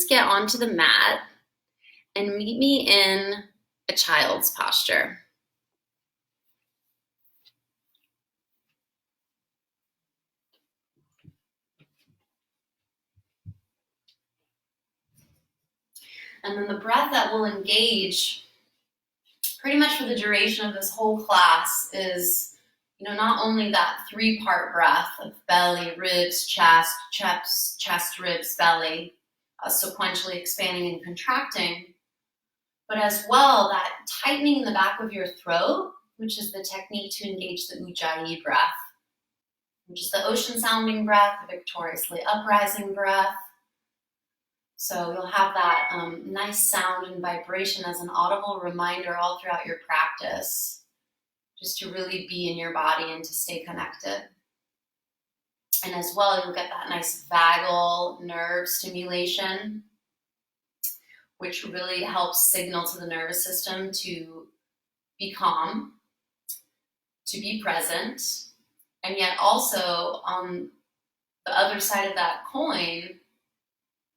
just get onto the mat and meet me in a child's posture. And then the breath that will engage pretty much for the duration of this whole class is, not only that 3-part breath of belly, ribs, chest, ribs, belly, sequentially expanding and contracting, but as well that tightening the back of your throat, which is the technique to engage the Ujjayi breath, which is the ocean sounding breath, the victoriously uprising breath. So you'll have that nice sound and vibration as an audible reminder all throughout your practice, just to really be in your body and to stay connected. And as well, you'll get that nice vagal nerve stimulation, which really helps signal to the nervous system to be calm, to be present, and yet also on the other side of that coin,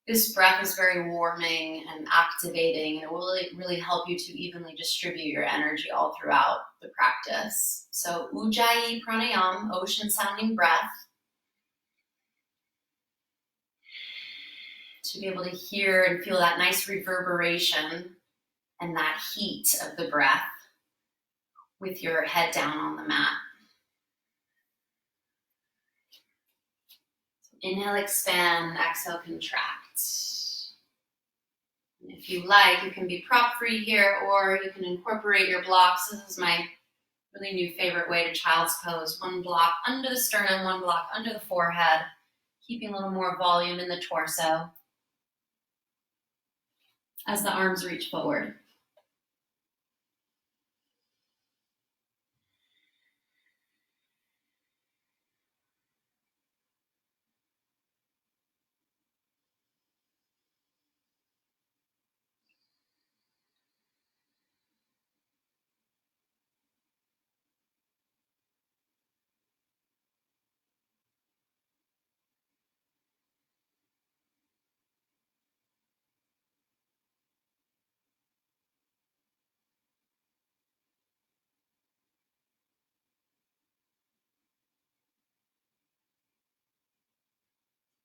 this breath is very warming and activating, and it will really help you to evenly distribute your energy all throughout the practice. So Ujjayi pranayam, ocean sounding breath, to be able to hear and feel that nice reverberation and that heat of the breath with your head down on the mat. Inhale, expand, exhale, contract. And if you like, you can be prop free here, or you can incorporate your blocks. This is my really new favorite way to child's pose. One block under the sternum, one block under the forehead, keeping a little more volume in the torso as the arms reach forward.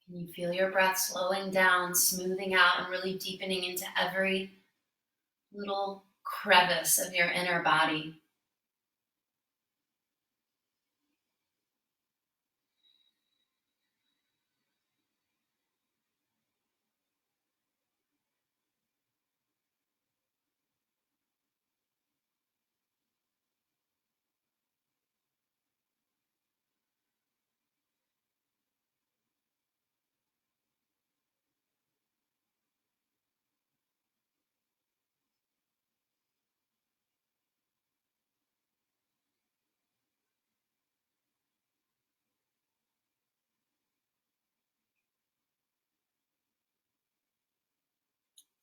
Can you feel your breath slowing down, smoothing out, and really deepening into every little crevice of your inner body?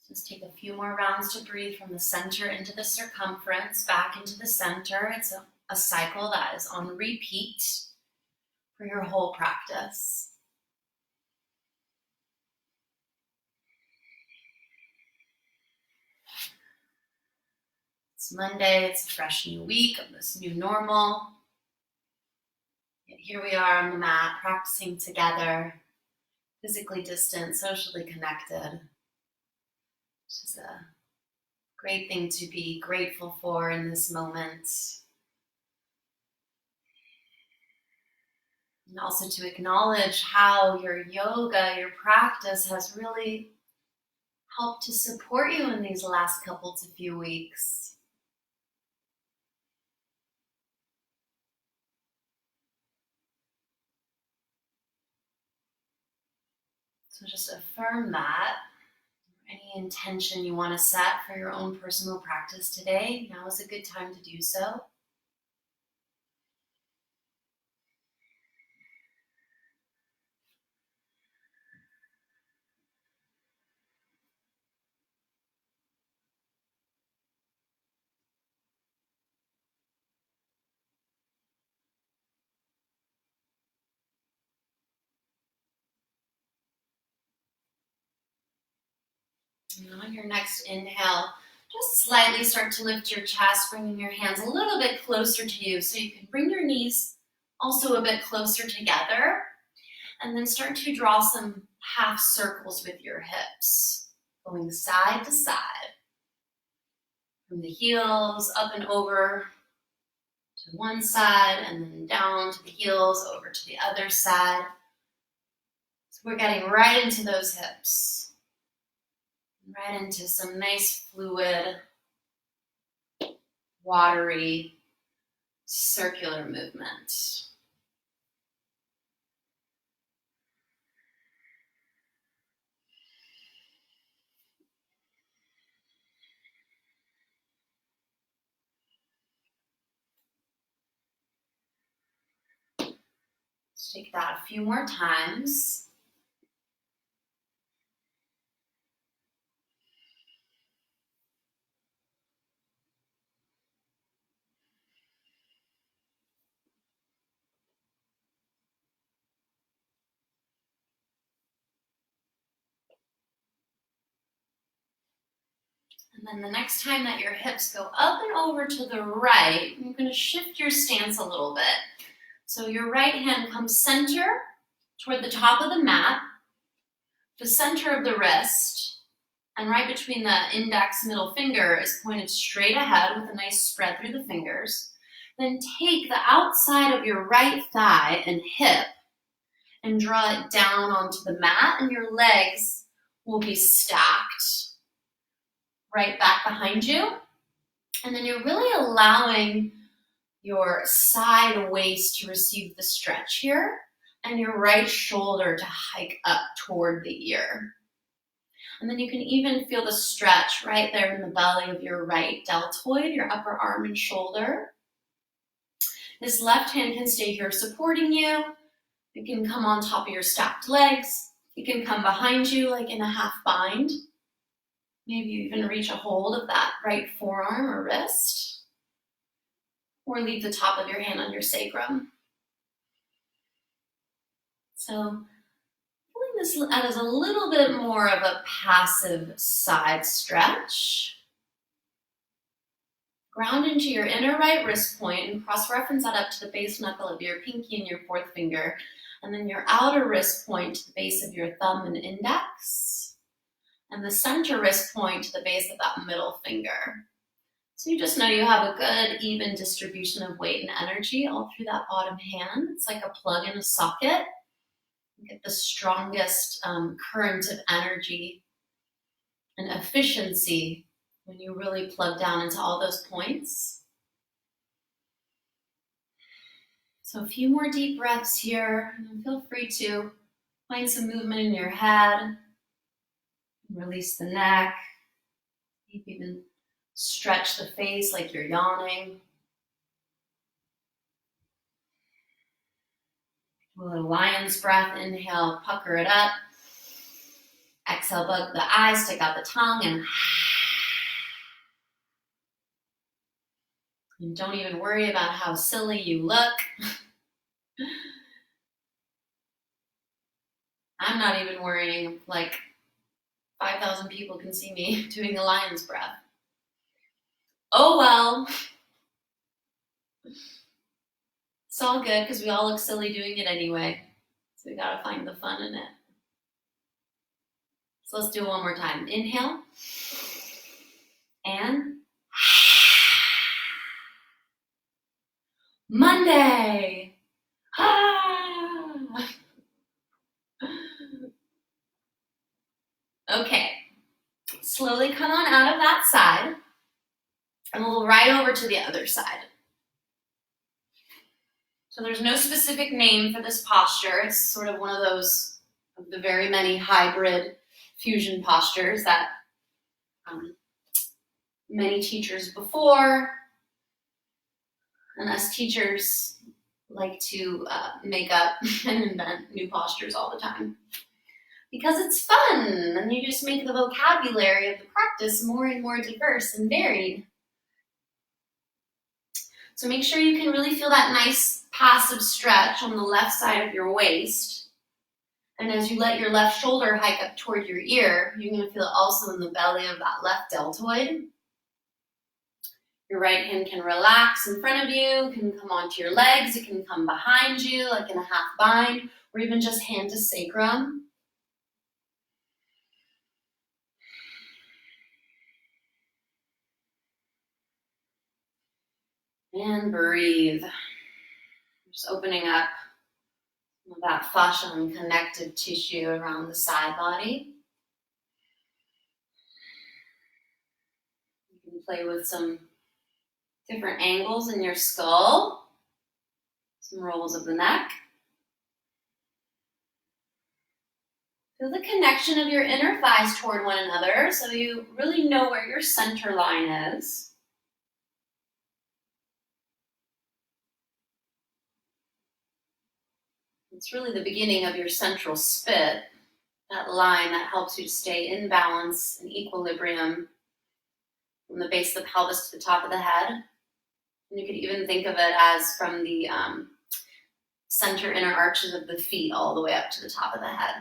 Just take a few more rounds to breathe from the center into the circumference, back into the center. It's a cycle that is on repeat for your whole practice. It's Monday, it's a fresh new week of this new normal. Yet here we are on the mat, practicing together, physically distant, socially connected. Which is a great thing to be grateful for in this moment. And also to acknowledge how your yoga, your practice has really helped to support you in these last couple to few weeks. So just affirm that. Any intention you want to set for your own personal practice today, now is a good time to do so. And on your next inhale, just slightly start to lift your chest, bringing your hands a little bit closer to you so you can bring your knees also a bit closer together. And then start to draw some half circles with your hips, going side to side. From the heels up and over to one side, and then down to the heels, over to the other side. So we're getting right into those hips. Right into some nice fluid, watery, circular movement. Let's take that a few more times. And then the next time that your hips go up and over to the right, you're going to shift your stance a little bit. So your right hand comes center toward the top of the mat, the center of the wrist, and right between the index and middle finger is pointed straight ahead with a nice spread through the fingers. Then take the outside of your right thigh and hip and draw it down onto the mat, and your legs will be stacked right back behind you. And then you're really allowing your side waist to receive the stretch here and your right shoulder to hike up toward the ear. And then you can even feel the stretch right there in the belly of your right deltoid, your upper arm and shoulder. This left hand can stay here supporting you. It can come on top of your stacked legs. It can come behind you like in a half bind. Maybe you even reach a hold of that right forearm or wrist. Or leave the top of your hand on your sacrum. So feeling this as a little bit more of a passive side stretch. Ground into your inner right wrist point and cross-reference that up to the base knuckle of your pinky and your fourth finger. And then your outer wrist point to the base of your thumb and index. And the center wrist point to the base of that middle finger. So you just know you have a good, even distribution of weight and energy all through that bottom hand. It's like a plug in a socket. You get the strongest current of energy and efficiency when you really plug down into all those points. So a few more deep breaths here, and feel free to find some movement in your head. Release the neck. Maybe even stretch the face like you're yawning. Do a little lion's breath. Inhale, pucker it up. Exhale, bug the eyes, stick out the tongue, and don't even worry about how silly you look. I'm not even worrying, like 5,000 people can see me doing the lion's breath. Oh well. It's all good because we all look silly doing it anyway. So we gotta find the fun in it. So let's do it one more time. Inhale. And Monday. Okay. Slowly come on out of that side. And we'll right over to the other side. So there's no specific name for this posture. It's sort of one of those of the very many hybrid fusion postures that many teachers before and us teachers like to make up and invent new postures all the time. Because it's fun, and you just make the vocabulary of the practice more and more diverse and varied. So make sure you can really feel that nice passive stretch on the left side of your waist. And as you let your left shoulder hike up toward your ear, you're going to feel it also in the belly of that left deltoid. Your right hand can relax in front of you, can come onto your legs, it can come behind you like in a half bind, or even just hand to sacrum. And breathe. Just opening up that fascia and connective tissue around the side body. You can play with some different angles in your skull, some rolls of the neck. Feel the connection of your inner thighs toward one another so you really know where your center line is. It's really the beginning of your central spit, that line that helps you to stay in balance and equilibrium from the base of the pelvis to the top of the head. And you could even think of it as from the center inner arches of the feet all the way up to the top of the head.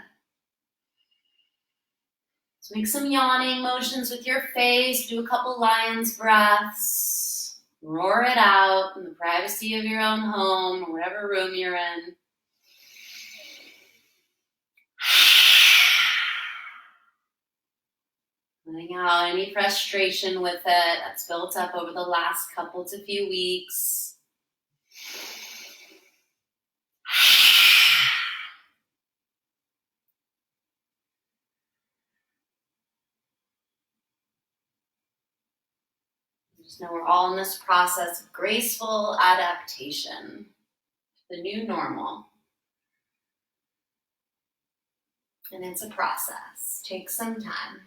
So make some yawning motions with your face. Do a couple lion's breaths. Roar it out in the privacy of your own home or whatever room you're in. Letting out any frustration with it that's built up over the last couple to few weeks. Just know we're all in this process of graceful adaptation, the new normal. And it's a process. Takes some time.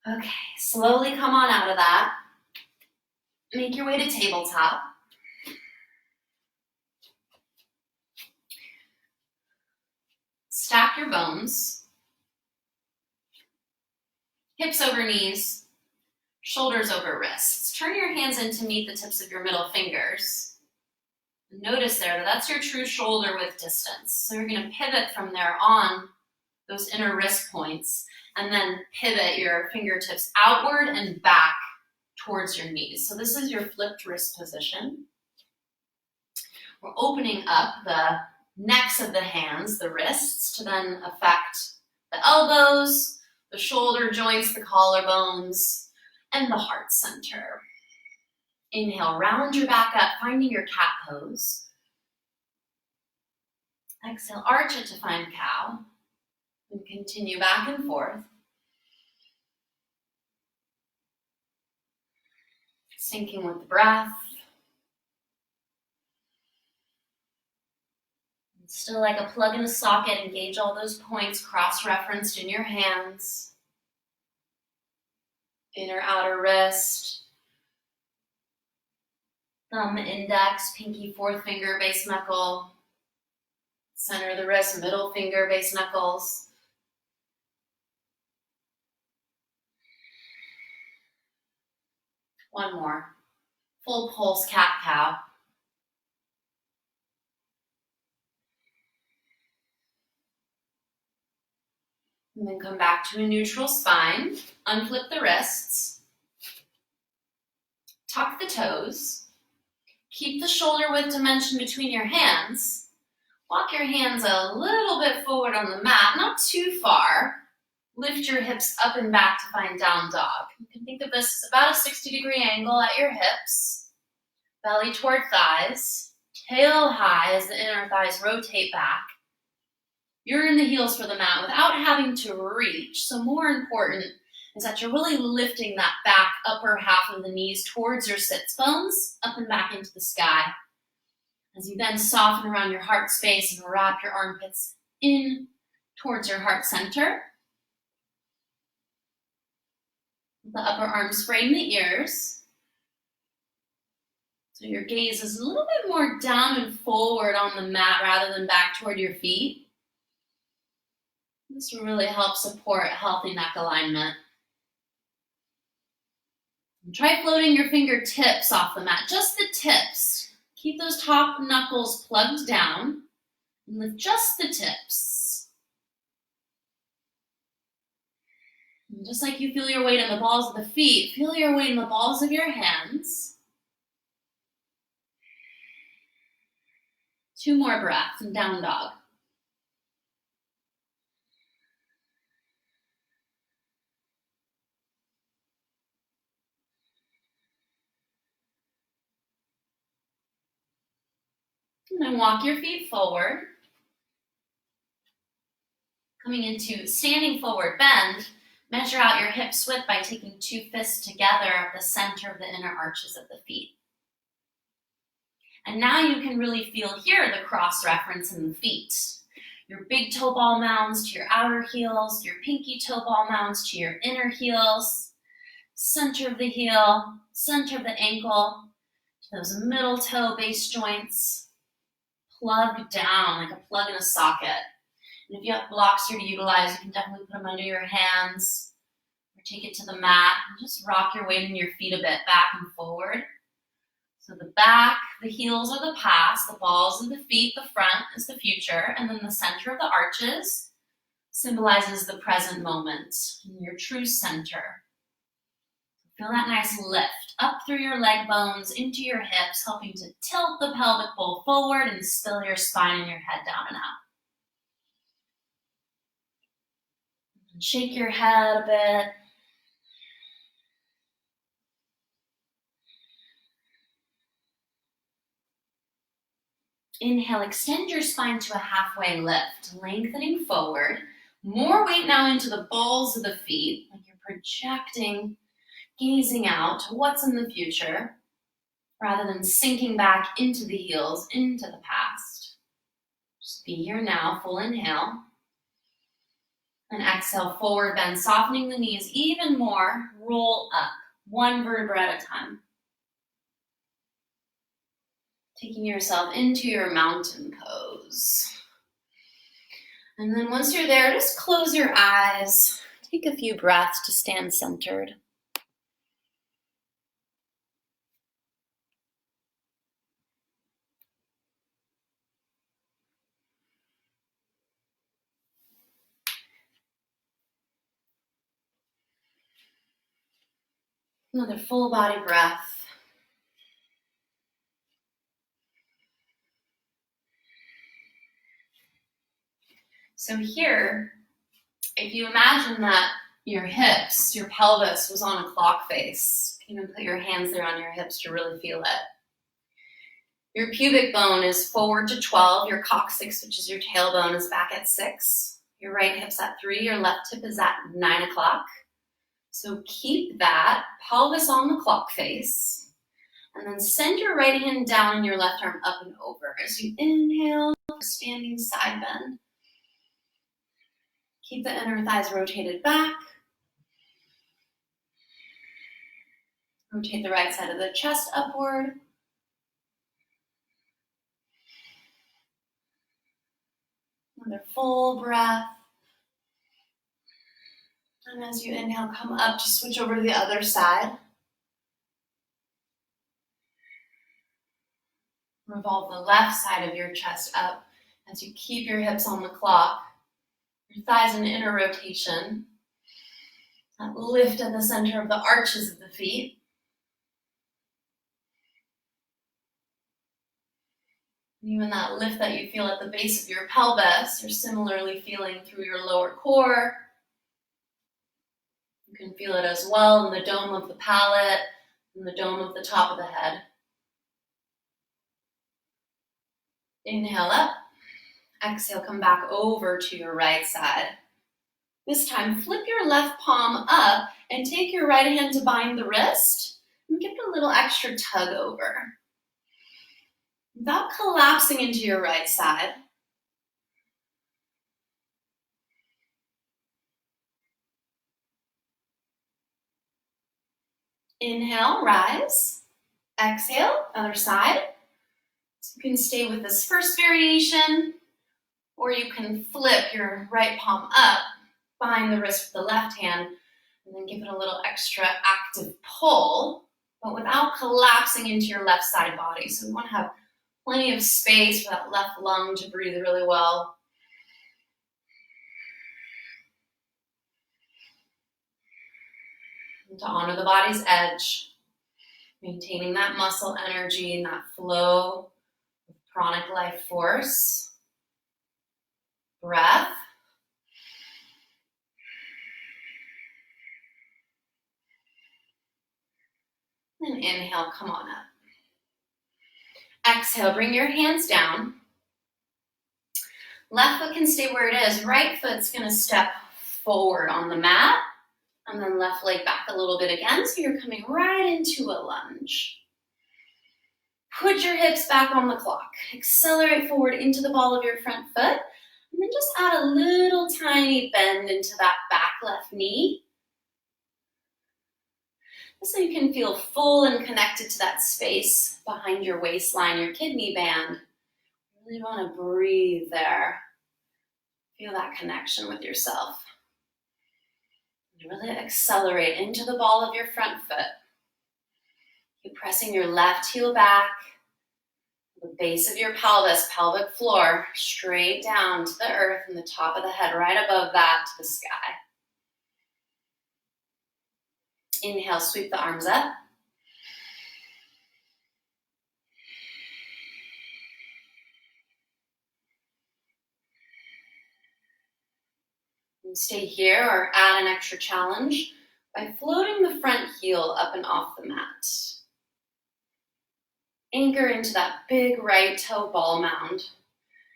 Okay, slowly come on out of that. Make your way to tabletop. Stack your bones. Hips over knees. Shoulders over wrists. Turn your hands in to meet the tips of your middle fingers. Notice there that that's your true shoulder width distance. So you're going to pivot from there on those inner wrist points and then pivot your fingertips outward and back towards your knees. So this is your flipped wrist position. We're opening up the necks of the hands, the wrists, to then affect the elbows, the shoulder joints, the collarbones, and the heart center. Inhale, round your back up, finding your cat pose. Exhale, arch it to find cow. And continue back and forth. Syncing with the breath. And still like a plug in a socket, engage all those points cross-referenced in your hands. Inner outer wrist. Thumb, index, pinky, fourth finger, base knuckle. Center of the wrist, middle finger, base knuckles. One more. Full pulse, cat-cow. And then come back to a neutral spine. Unflip the wrists. Tuck the toes. Keep the shoulder width dimension between your hands. Walk your hands a little bit forward on the mat, not too far. Lift your hips up and back to find down dog. You can think of this as about a 60-degree angle at your hips. Belly toward thighs. Tail high as the inner thighs rotate back. You're in the heels for the mat without having to reach. So more important is that you're really lifting that back upper half of the knees towards your sits bones, up and back into the sky. As you then soften around your heart space and wrap your armpits in towards your heart center. The upper arms frame the ears. So your gaze is a little bit more down and forward on the mat rather than back toward your feet. This will really help support healthy neck alignment. And try floating your fingertips off the mat, just the tips. Keep those top knuckles plugged down And lift just the tips. And just like you feel your weight in the balls of the feet, feel your weight in the balls of your hands. 2 more breaths and down dog. And then walk your feet forward. Coming into standing forward bend, measure out your hips width by taking 2 fists together at the center of the inner arches of the feet. And now you can really feel here the cross reference in the feet. Your big toe ball mounds to your outer heels, your pinky toe ball mounds to your inner heels, center of the heel, center of the ankle, to those middle toe base joints. Plug down like a plug in a socket. And if you have blocks here to utilize, you can definitely put them under your hands or take it to the mat and just rock your weight in your feet a bit back and forward. So the back, the heels are the past, the balls of the feet, the front is the future, and then the center of the arches symbolizes the present moment, your true center. Feel that nice lift up through your leg bones into your hips, helping to tilt the pelvic bowl forward and spill your spine and your head down and out. And shake your head a bit. Inhale, extend your spine to a halfway lift, lengthening forward. More weight now into the balls of the feet, like you're projecting, gazing out to what's in the future, rather than sinking back into the heels, into the past. Just be here now, full inhale. And exhale, forward bend, softening the knees even more. Roll up, 1 vertebra at a time. Taking yourself into your mountain pose. And then once you're there, just close your eyes. Take a few breaths to stand centered. Another full body breath. So here, if you imagine that your hips, your pelvis was on a clock face, you can even put your hands there on your hips to really feel it. Your pubic bone is forward to 12, your coccyx, which is your tailbone, is back at 6. Your right hip's at 3, your left hip is at 9 o'clock. So keep that pelvis on the clock face, and then send your right hand down and your left arm up and over. As you inhale, standing side bend. Keep the inner thighs rotated back. Rotate the right side of the chest upward. Another full breath. And as you inhale, come up, just switch over to the other side. Revolve the left side of your chest up as you keep your hips on the clock. Your thighs in inner rotation. That lift at the center of the arches of the feet. And even that lift that you feel at the base of your pelvis, you're similarly feeling through your lower core. You can feel it as well in the dome of the palate, in the dome of the top of the head. Inhale up. Exhale, come back over to your right side. This time, flip your left palm up and take your right hand to bind the wrist and give it a little extra tug over. Without collapsing into your right side. Inhale, rise. Exhale, other side. So you can stay with this first variation, or you can flip your right palm up, bind the wrist with the left hand, and then give it a little extra active pull, but without collapsing into your left side body. So we want to have Plenty of space for that left lung to breathe really well. And to honor the body's edge, maintaining that muscle energy and that flow of pranic life force. Breath. And inhale, come on up. Exhale, bring your hands down. Left foot can stay where it is. Right foot's gonna step forward on the mat. And then left leg back a little bit again. So you're coming right into a lunge. Put your hips back on the clock. Accelerate forward into the ball of your front foot. And then just add a little tiny bend into that back left knee. So you can feel full and connected to that space behind your waistline, your kidney band. You really want to breathe there. Feel that connection with yourself. Really accelerate into the ball of your front foot. Keep pressing your left heel back, the base of your pelvis, pelvic floor, straight down to the earth and the top of the head, right above that to the sky. Inhale, sweep the arms up. And stay here or add an extra challenge by floating the front heel up and off the mat. Anchor into that big right toe ball mound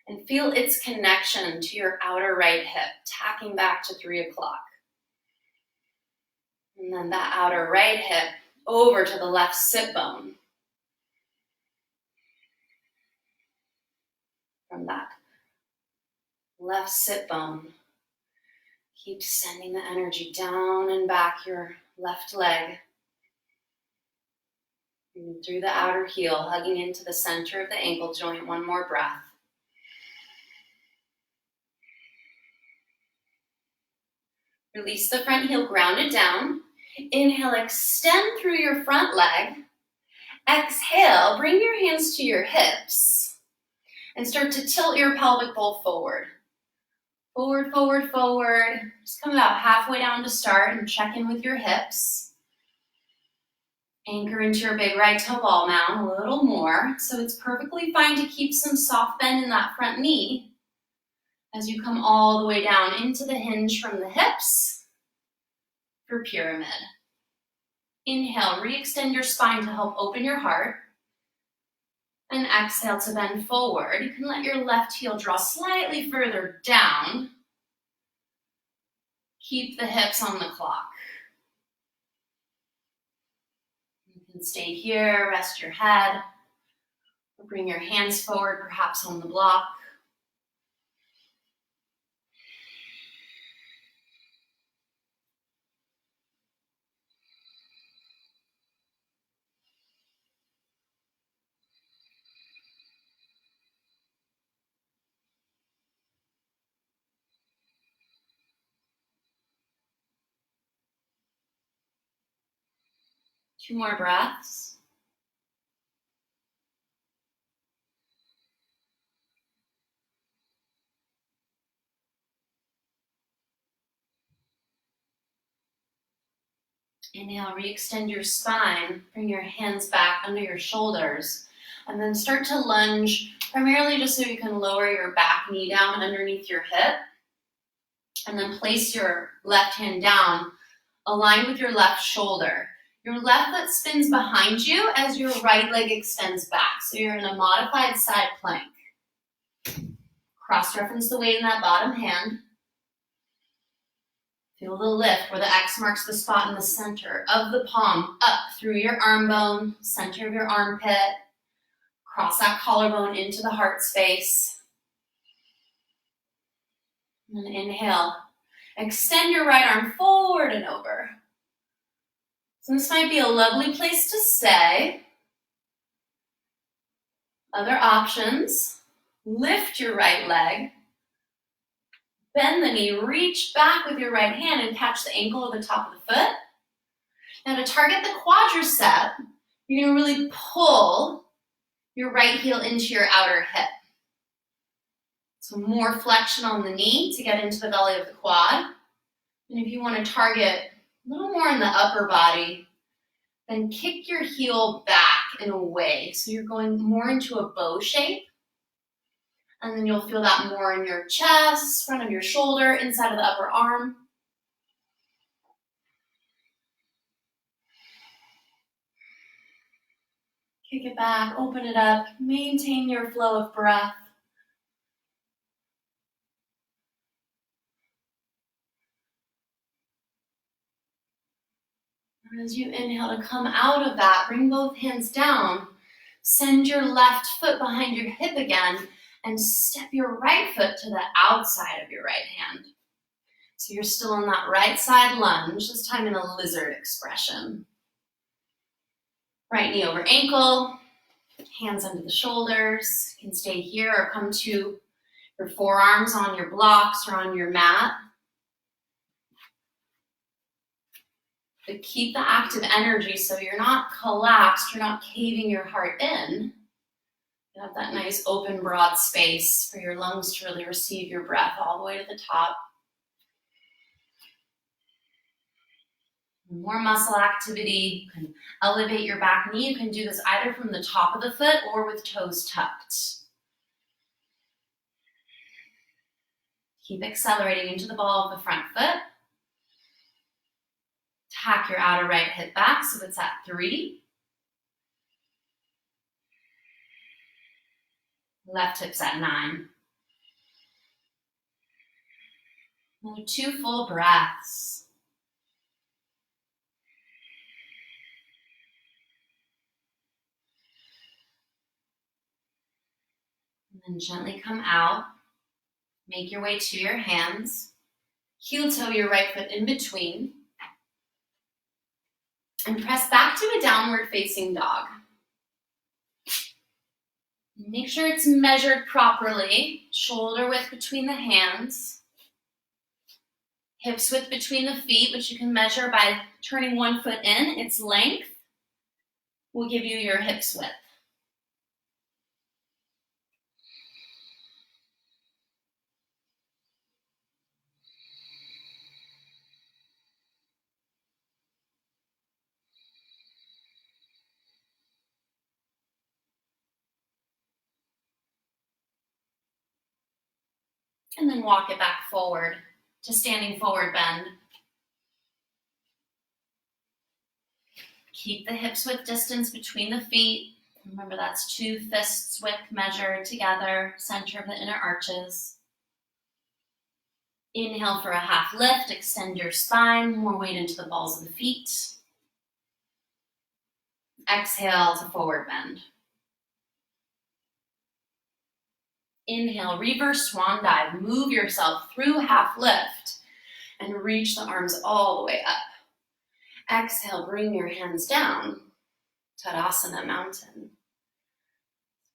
and feel its connection to your outer right hip, tacking back to 3 o'clock. And then that outer right hip over to the left sit bone. From that left sit bone, keep sending the energy down and back your left leg. And through the outer heel, hugging into the center of the ankle joint. One more breath. Release the front heel, ground it down. Inhale, extend through your front leg. Exhale, bring your hands to your hips and start to tilt your pelvic bowl forward. Forward, forward, forward. Just come about halfway down to start and check in with your hips. Anchor into your big right toe ball mound a little more. So it's perfectly fine to keep some soft bend in that front knee as you come all the way down into the hinge from the hips for pyramid. Inhale, re-extend your spine to help open your heart. And exhale to bend forward. You can let your left heel draw slightly further down. Keep the hips on the clock. You can stay here, rest your head, or bring your hands forward, perhaps on the block. Two more breaths. Inhale, re-extend your spine. Bring your hands back under your shoulders. And then start to lunge, primarily just so you can lower your back knee down underneath your hip. And then place your left hand down, aligned with your left shoulder. Your left foot spins behind you as your right leg extends back. So you're in a modified side plank. Cross-reference the weight in that bottom hand. Feel the lift where the X marks the spot in the center of the palm, up through your arm bone, center of your armpit. Cross that collarbone into the heart space. And then inhale. Extend your right arm forward and over. So this might be a lovely place to stay. Other options, lift your right leg, bend the knee, reach back with your right hand and catch the ankle or the top of the foot. Now to target the quadricep, you're gonna really pull your right heel into your outer hip. So more flexion on the knee to get into the belly of the quad. And if you want to target a little more in the upper body, then kick your heel back in a way. So you're going more into a bow shape. And then you'll feel that more in your chest, front of your shoulder, inside of the upper arm. Kick it back, open it up, maintain your flow of breath. As you inhale to come out of that, bring both hands down. Send your left foot behind your hip again and step your right foot to the outside of your right hand. So you're still in that right side lunge, this time in a lizard expression. Right knee over ankle, hands under the shoulders. You can stay here or come to your forearms on your blocks or on your mat. But keep the active energy so you're not collapsed, you're not caving your heart in. You have that nice open, broad space for your lungs to really receive your breath all the way to the top. More muscle activity. You can elevate your back knee. You can do this either from the top of the foot or with toes tucked. Keep accelerating into the ball of the front foot. Tack your outer right hip back so it's at 3. Left hip's at 9. Another 2 full breaths. And then gently come out. Make your way to your hands. Heel toe your right foot in between. And press back to a downward facing dog. Make sure it's measured properly. Shoulder width between the hands. Hips width between the feet, which you can measure by turning one foot in. Its length will give you your hips width. And then walk it back forward to standing forward bend. Keep the hips width distance between the feet. Remember that's 2 fists width measured together, center of the inner arches. Inhale for a half lift, extend your spine, more weight into the balls of the feet. Exhale to forward bend. Inhale, reverse swan dive. Move yourself through half lift and reach the arms all the way up. Exhale, bring your hands down. Tadasana, mountain.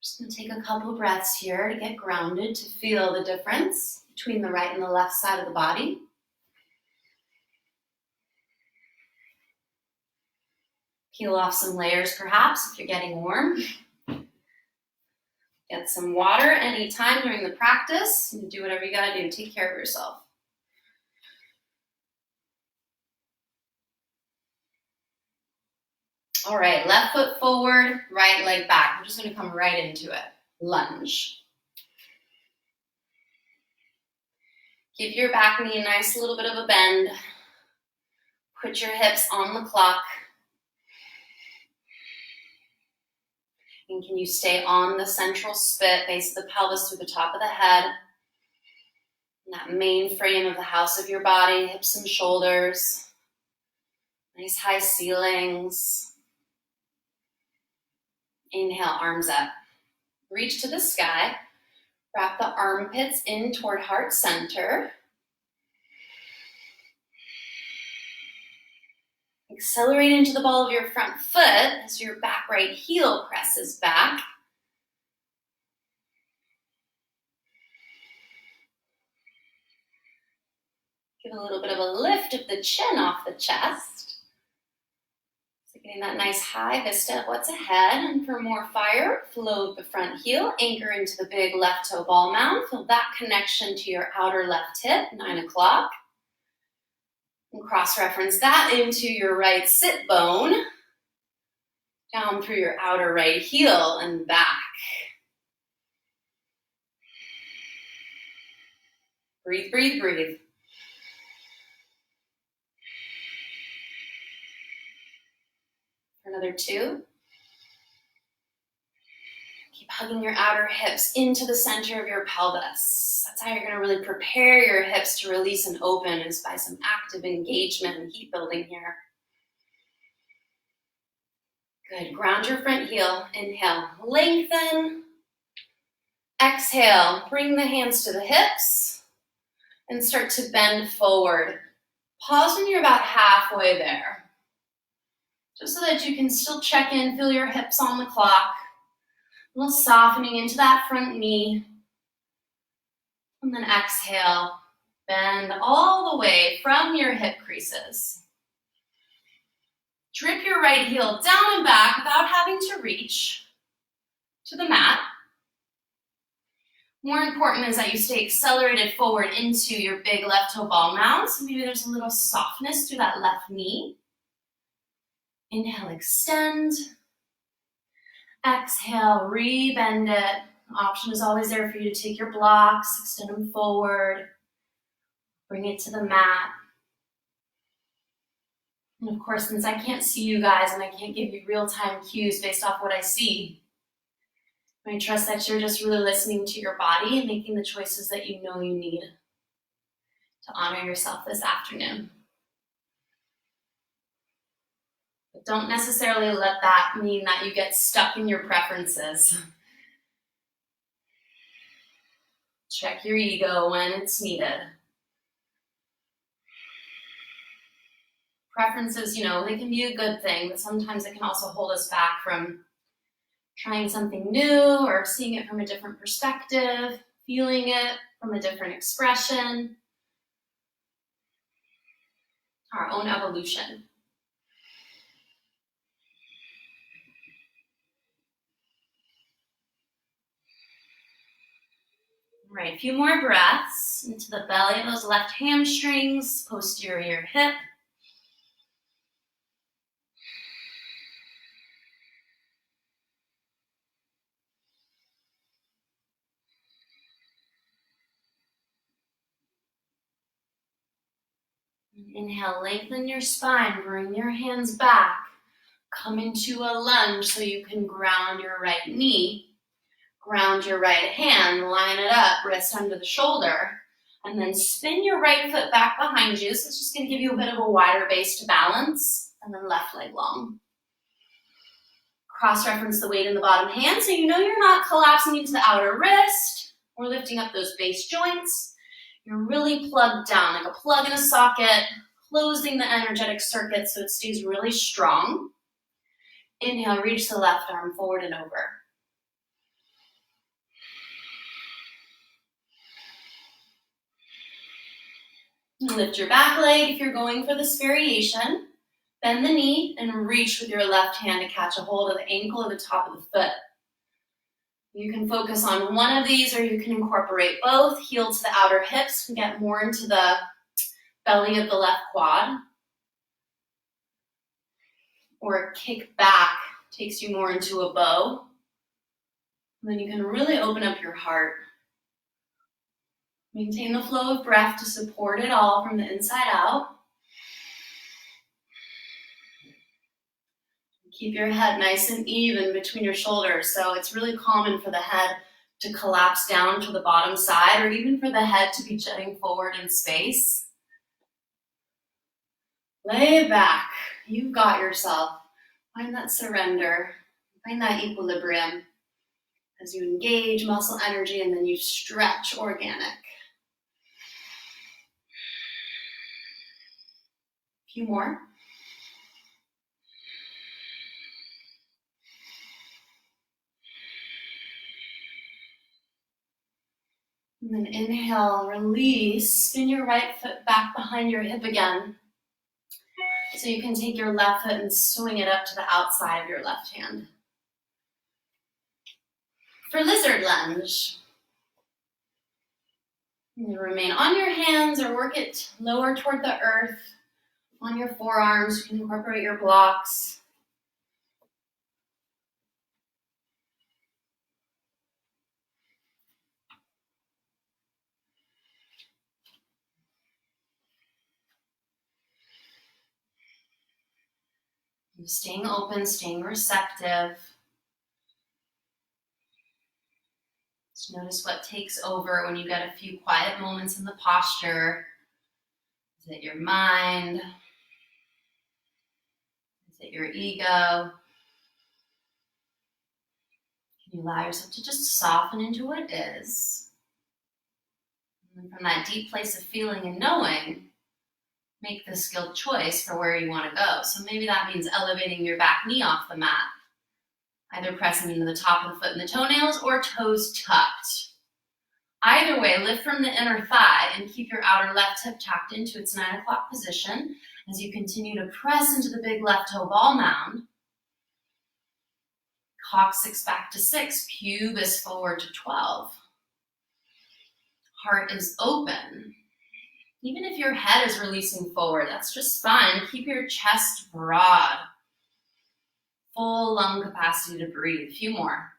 Just going to take a couple breaths here to get grounded, to feel the difference between the right and the left side of the body. Peel off some layers perhaps if you're getting warm. Get some water anytime during the practice. You do whatever you gotta do. Take care of yourself. All right, left foot forward, right leg back. We're just gonna come right into it. Lunge. Give your back knee a nice little bit of a bend. Put your hips on the clock. And can you stay on the central spit, base of the pelvis through the top of the head? And that main frame of the house of your body, hips and shoulders. Nice high ceilings. Inhale, arms up. Reach to the sky. Wrap the armpits in toward heart center. Accelerate into the ball of your front foot as your back right heel presses back. Give a little bit of a lift of the chin off the chest. So Getting that nice high vista of what's ahead. And for more fire, float the front heel, anchor into the big left toe ball mound. Feel that connection to your outer left hip, 9 o'clock. And cross-reference that into your right sit bone, down through your outer right heel and back. Breathe, breathe, breathe. For another 2. Keep hugging your outer hips into the center of your pelvis. That's how you're going to really prepare your hips to release and open, is by some active engagement and heat building here. Good. Ground your front heel. Inhale, lengthen. Exhale, bring the hands to the hips and start to bend forward. Pause when you're about halfway there, just so that you can still check in, feel your hips on the clock. A little softening into that front knee. And then exhale, bend all the way from your hip creases. Drip your right heel down and back without having to reach to the mat. More important is that you stay accelerated forward into your big left toe ball mound. So maybe there's a little softness through that left knee. Inhale, extend. Exhale, re-bend it. The option is always there for you to take your blocks, extend them forward, bring it to the mat. And of course, since I can't see you guys and I can't give you real-time cues based off what I see, I trust that you're just really listening to your body and making the choices that you know you need to honor yourself this afternoon. But don't necessarily let that mean that you get stuck in your preferences. Check your ego when it's needed. Preferences, they can be a good thing, but sometimes it can also hold us back from trying something new or seeing it from a different perspective, feeling it from a different expression, our own evolution. All right, a few more breaths into the belly of those left hamstrings, posterior hip. Inhale, lengthen your spine, bring your hands back. Come into a lunge so you can ground your right knee, ground your right hand, line it up, wrist under the shoulder, and then spin your right foot back behind you. So it's just going to give you a bit of a wider base to balance, and then left leg long. Cross-reference the weight in the bottom hand so you know you're not collapsing into the outer wrist or lifting up those base joints. You're really plugged down, like a plug in a socket, closing the energetic circuit so it stays really strong. Inhale, reach the left arm forward and over. Lift your back leg if you're going for this variation. Bend the knee and reach with your left hand to catch a hold of the ankle or the top of the foot. You can focus on one of these or you can incorporate both. Heel to the outer hips and get more into the belly of the left quad. Or kick back takes you more into a bow. And then you can really open up your heart. Maintain the flow of breath to support it all from the inside out. Keep your head nice and even between your shoulders. So it's really common for the head to collapse down to the bottom side or even for the head to be jutting forward in space. Lay back. You've got yourself. Find that surrender. Find that equilibrium as you engage muscle energy and then you stretch organic. A few more. And then inhale, release, spin your right foot back behind your hip again. So you can take your left foot and swing it up to the outside of your left hand. For lizard lunge, you remain on your hands or work it lower toward the earth on your forearms. You can incorporate your blocks. Staying open, staying receptive. Just notice what takes over when you get a few quiet moments in the posture. Is it your mind? Is it your ego? Can you allow yourself to just soften into what is? And from that deep place of feeling and knowing, make the skilled choice for where you want to go. So maybe that means elevating your back knee off the mat, either pressing into the top of the foot and the toenails or toes tucked. Either way, lift from the inner thigh and keep your outer left hip tucked into its 9 o'clock position as you continue to press into the big left toe ball mound. Coccyx back to 6, pubis forward to 12. Heart is open. Even if your head is releasing forward, that's just fine. Keep your chest broad. Full lung capacity to breathe. A few more.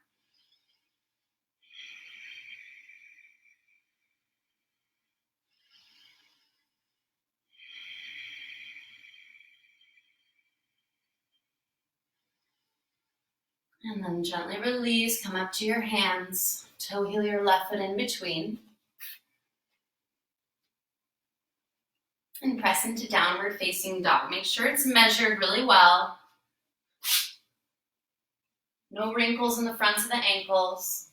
And then gently release, come up to your hands. Toe heel your left foot in between. And press into downward facing dog. Make sure it's measured really well. No wrinkles in the fronts of the ankles.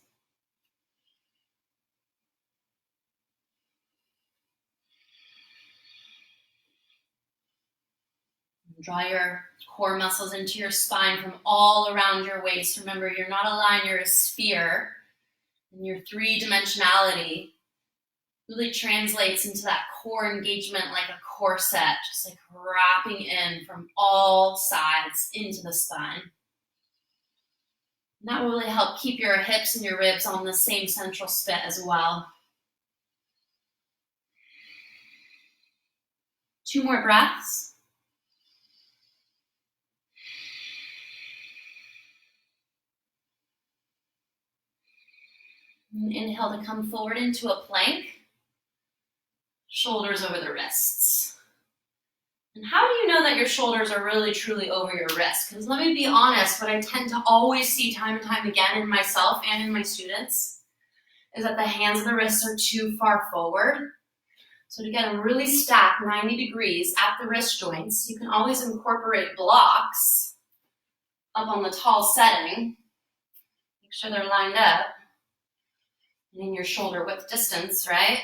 Draw your core muscles into your spine from all around your waist. Remember, you're not a line, you're a sphere. And your 3-dimensionality really translates into that core engagement like a corset, just like wrapping in from all sides into the spine. And that will really help keep your hips and your ribs on the same central spit as well. 2 more breaths. And inhale to come forward into a plank. Shoulders over the wrists. And how do you know that your shoulders are really truly over your wrists? Because let me be honest, what I tend to always see time and time again in myself and in my students is that the hands of the wrists are too far forward. So to get them really stacked 90 degrees at the wrist joints, you can always incorporate blocks up on the tall setting. Make sure they're lined up and in your shoulder width distance, right?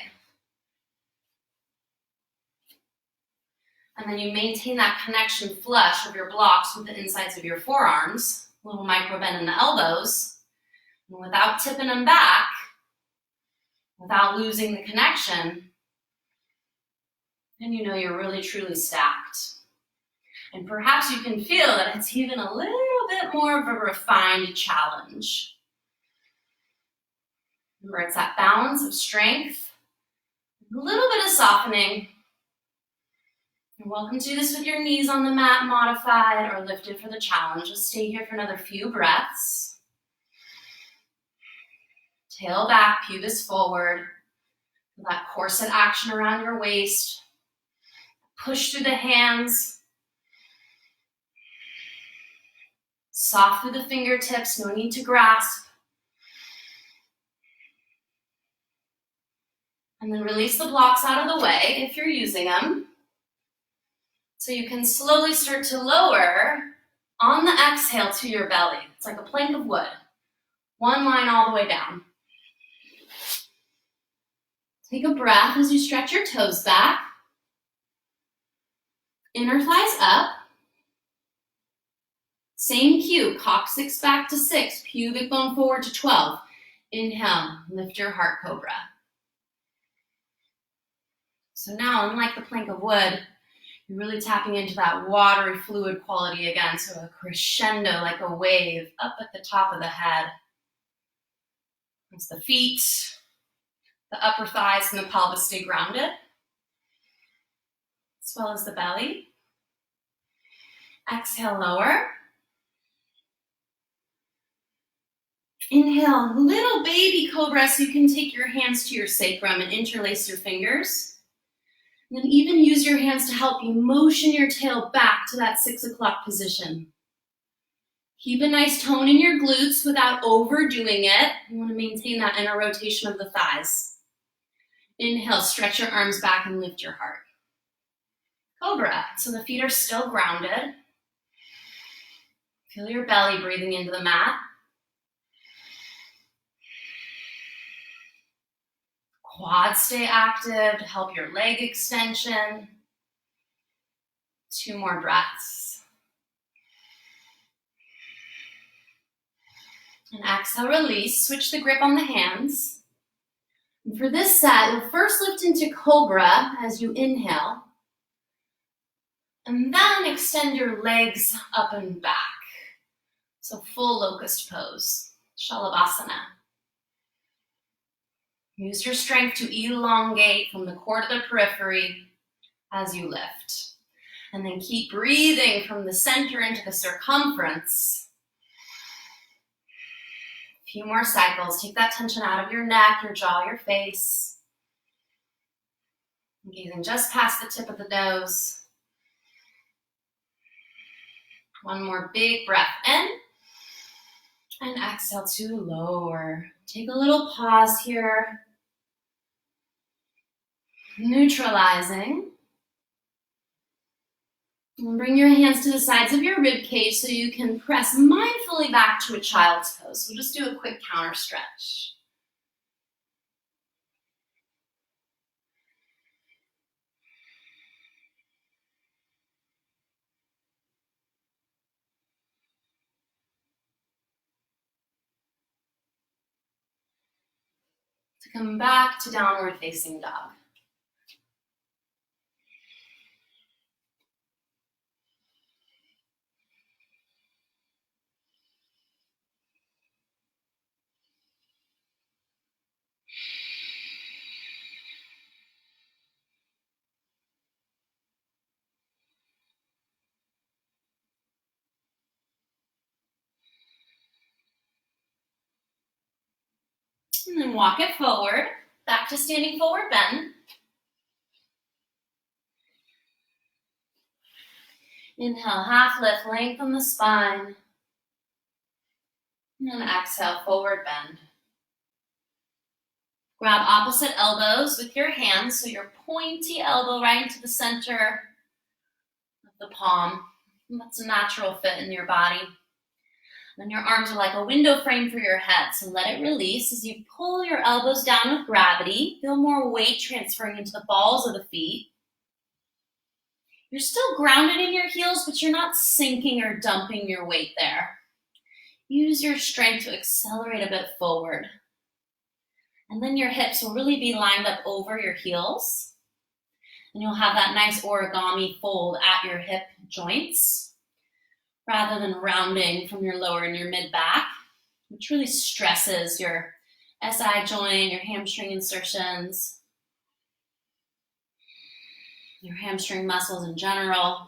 And then you maintain that connection flush of your blocks with the insides of your forearms, a little micro bend in the elbows, and without tipping them back, without losing the connection, then you know you're really truly stacked. And perhaps you can feel that it's even a little bit more of a refined challenge. Remember, it's that balance of strength, a little bit of softening. You're welcome to do this with your knees on the mat, modified or lifted for the challenge. Just stay here for another few breaths. Tail back, pubis forward. That corset action around your waist. Push through the hands. Soft through the fingertips, no need to grasp. And then release the blocks out of the way if you're using them. So you can slowly start to lower on the exhale to your belly. It's like a plank of wood. One line all the way down. Take a breath as you stretch your toes back. Inner thighs up. Same cue, coccyx back to 6, pubic bone forward to 12. Inhale, lift your heart cobra. So now, unlike the plank of wood, You're really tapping into that watery fluid quality again, so a crescendo like a wave up at the top of the head. As the feet, the upper thighs, and the pelvis stay grounded, as well as the belly. Exhale, lower. Inhale, little baby cobra, so you can take your hands to your sacrum and interlace your fingers. And then even use your hands to help you motion your tail back to that 6 o'clock position. Keep a nice tone in your glutes without overdoing it. You want to maintain that inner rotation of the thighs. Inhale, stretch your arms back and lift your heart. Cobra, so the feet are still grounded. Feel your belly breathing into the mat. Quads stay active to help your leg extension. 2 more breaths. And exhale, release. Switch the grip on the hands. And for this set, you'll first lift into Cobra as you inhale. And then extend your legs up and back. So full locust pose, Shalabhasana. Use your strength to elongate from the core to the periphery as you lift. And then keep breathing from the center into the circumference. A few more cycles. Take that tension out of your neck, your jaw, your face. Gazing just past the tip of the nose. One more big breath in. And exhale to lower. Take a little pause here. Neutralizing. And bring your hands to the sides of your rib cage so you can press mindfully back to a child's pose. So just do a quick counter stretch. To come back to downward facing dog. And then walk it forward, back to standing forward bend. Inhale, half lift, lengthen the spine. And then exhale, forward bend. Grab opposite elbows with your hands, so your pointy elbow right into the center of the palm. And that's a natural fit in your body. And your arms are like a window frame for your head, so let it release as you pull your elbows down with gravity. Feel more weight transferring into the balls of the feet. You're still grounded in your heels, but you're not sinking or dumping your weight there. Use your strength to accelerate a bit forward. And then your hips will really be lined up over your heels. And you'll have that nice origami fold at your hip joints, rather than rounding from your lower and your mid back, which really stresses your SI joint, your hamstring insertions, your hamstring muscles in general.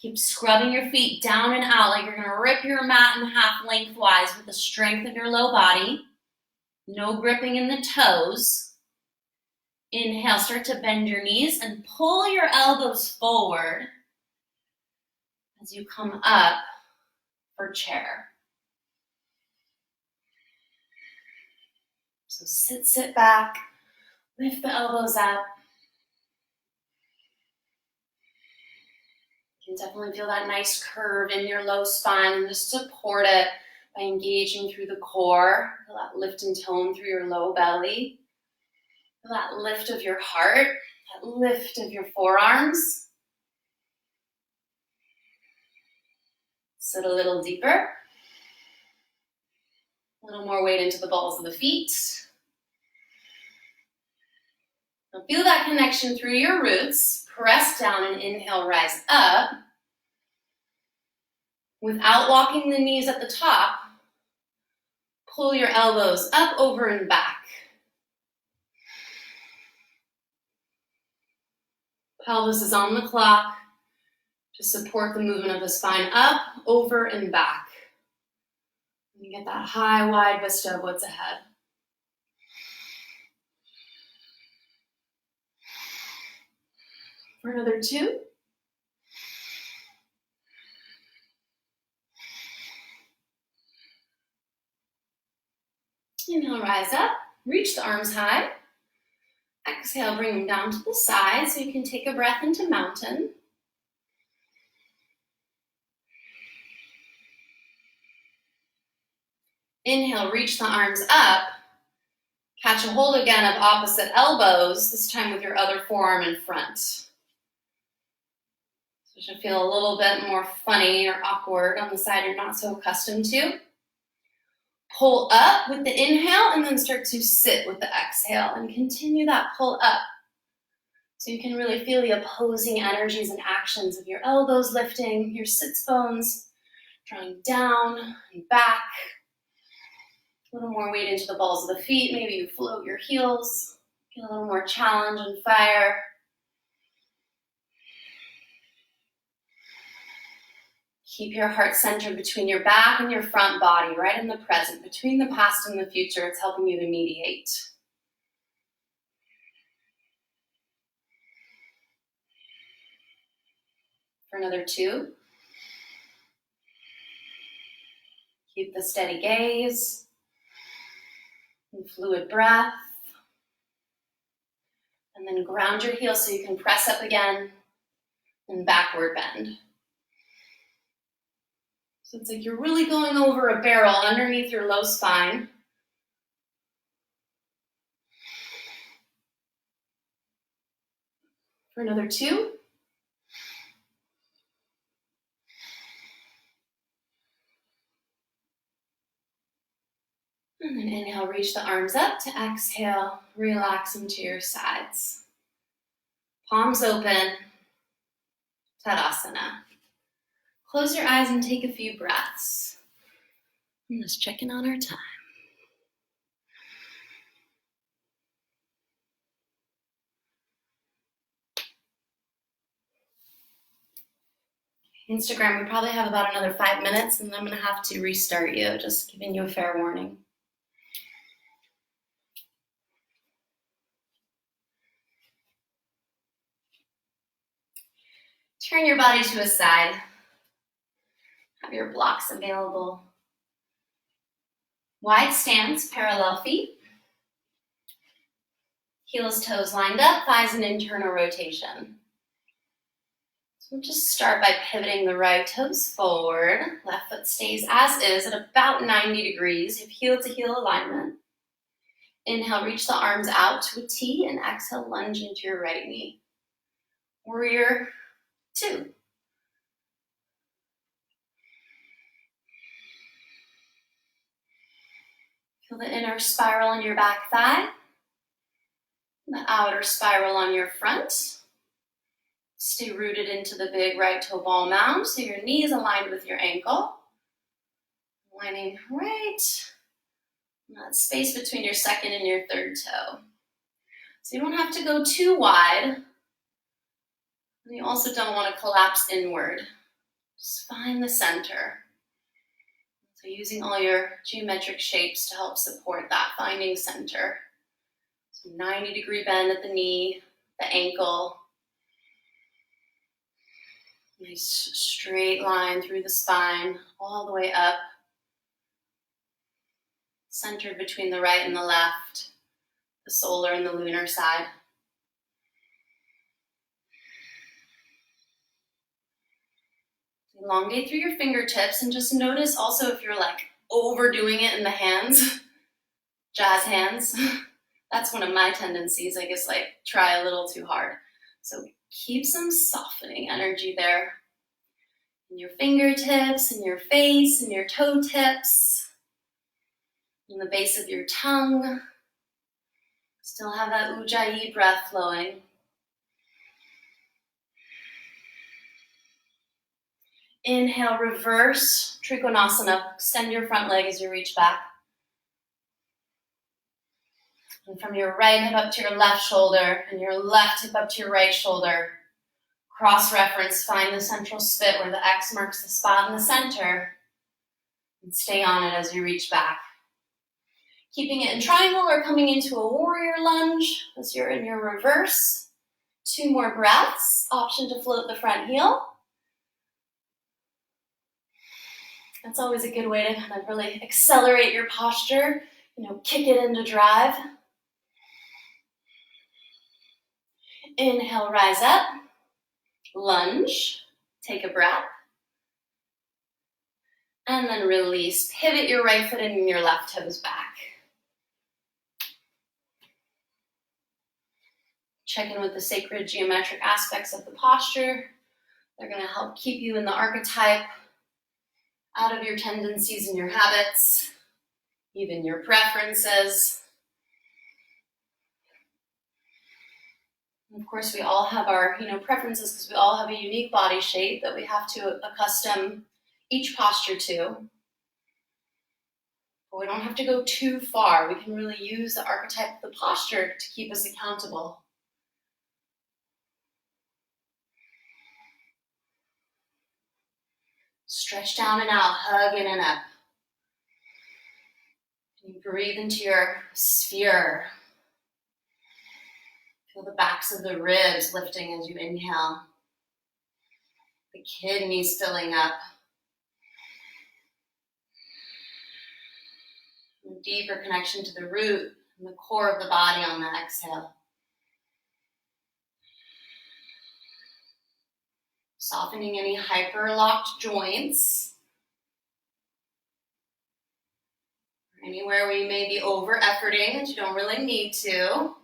Keep scrubbing your feet down and out like you're going to rip your mat in half lengthwise with the strength of your low body. No gripping in the toes. Inhale, start to bend your knees and pull your elbows forward as you come up for chair. So sit back, lift the elbows up. You can definitely feel that nice curve in your low spine, and just support it by engaging through the core. Feel that lift and tone through your low belly. Feel that lift of your heart, that lift of your forearms. Sit a little deeper. A little more weight into the balls of the feet. Now feel that connection through your roots. Press down and inhale, rise up. Without walking the knees at the top, pull your elbows up, over, and back. Pelvis is on the clock to support the movement of the spine up, over, and back. You get that high, wide vista of what's ahead. For another 2. Inhale, rise up, reach the arms high. Exhale, bring them down to the side so you can take a breath into mountain. Inhale, reach the arms up. Catch a hold again of opposite elbows, this time with your other forearm in front. So it should feel a little bit more funny or awkward on the side you're not so accustomed to. Pull up with the inhale and then start to sit with the exhale and continue that pull up. So you can really feel the opposing energies and actions of your elbows lifting, your sits bones drawing down and back. A little more weight into the balls of the feet. Maybe you float your heels. Get a little more challenge and fire. Keep your heart centered between your back and your front body, right in the present, between the past and the future. It's helping you to mediate. For another 2. Keep the steady gaze and fluid breath. And then ground your heels so you can press up again and backward bend. So it's like you're really going over a barrel underneath your low spine. For another 2. And then inhale, reach the arms up. To exhale, relax into your sides. Palms open, Tadasana. Close your eyes and take a few breaths. I'm just checking on our time. Instagram, we probably have about another 5 minutes and I'm going to have to restart you, just giving you a fair warning. Turn your body to a side. Have your blocks available. Wide stance, parallel feet. Heels, toes lined up, thighs in internal rotation. So we'll just start by pivoting the right toes forward. Left foot stays as is at about 90 degrees. You have heel to heel alignment. Inhale, reach the arms out to a T and exhale, lunge into your right knee. Warrior 2. Feel the inner spiral in your back thigh, the outer spiral on your front. Stay rooted into the big right toe ball mound so your knee is aligned with your ankle. Aligning right. And that space between your second and your third toe. So you don't have to go too wide. And you also don't want to collapse inward. Just find the center. So using all your geometric shapes to help support that, finding center. So 90-degree bend at the knee, the ankle. Nice straight line through the spine, all the way up. Centered between the right and the left, the solar and the lunar side. Elongate through your fingertips and just notice also if you're like overdoing it in the hands, jazz hands. That's one of my tendencies, I guess, like try a little too hard. So keep some softening energy there in your fingertips, in your face, in your toe tips. In the base of your tongue. Still have that Ujjayi breath flowing. Inhale, reverse Trikonasana. Extend your front leg as you reach back. And from your right hip up to your left shoulder, and your left hip up to your right shoulder, cross-reference, find the central spit where the X marks the spot in the center, and stay on it as you reach back. Keeping it in triangle or coming into a warrior lunge as you're in your reverse. 2 more breaths. Option to float the front heel. That's always a good way to kind of really accelerate your posture, kick it into drive. Inhale, rise up. Lunge. Take a breath. And then release. Pivot your right foot in and your left toes back. Check in with the sacred geometric aspects of the posture. They're going to help keep you in the archetype, out of your tendencies and your habits, even your preferences. And of course, we all have our preferences because we all have a unique body shape that we have to accustom each posture to. But we don't have to go too far. We can really use the archetype of the posture to keep us accountable. Stretch down and out, hug in and up. And you breathe into your sphere. Feel the backs of the ribs lifting as you inhale. The kidneys filling up. A deeper connection to the root and the core of the body on the exhale. Softening any hyper-locked joints. Anywhere where you may be over-efforting that you don't really need to.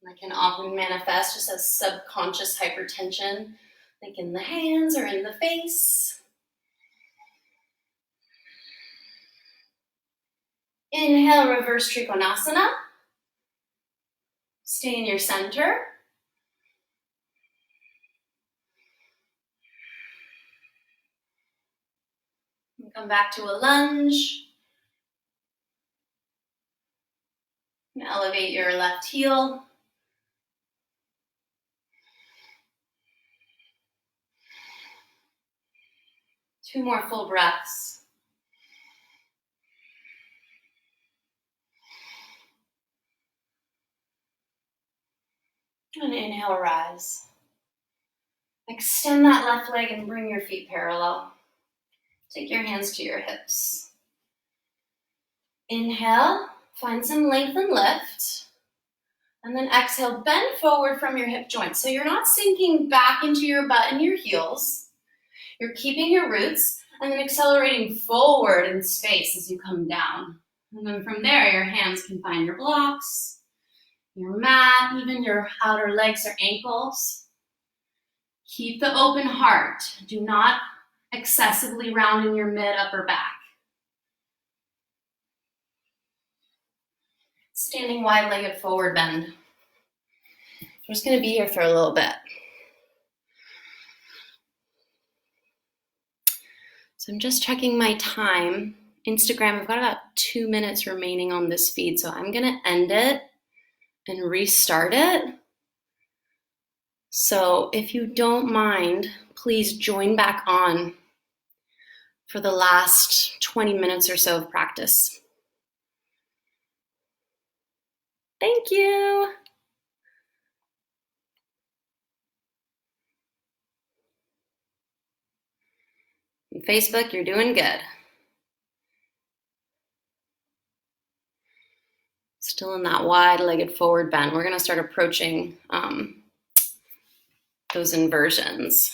That can often manifest just as subconscious hypertension, like in the hands or in the face. Inhale, reverse Trikonasana. Stay in your center. Come back to a lunge. And elevate your left heel. Two more full breaths. And inhale, rise. Extend that left leg and bring your feet parallel. Take your hands to your hips. Inhale, find some length and lift. And then exhale, bend forward from your hip joints. So you're not sinking back into your butt and your heels. You're keeping your roots and then accelerating forward in space as you come down. And then from there, your hands can find your blocks, your mat, even your outer legs or ankles. Keep the open heart. Do not excessively round in your mid-upper back. Standing wide-legged forward bend. We're just going to be here for a little bit. So I'm just checking my time. Instagram, I've got about 2 minutes remaining on this feed, so I'm going to end it and restart it. So if you don't mind, please join back on for the last 20 minutes or so of practice. Thank you. And Facebook, you're doing good. Still in that wide-legged forward bend. We're going to start approaching those inversions.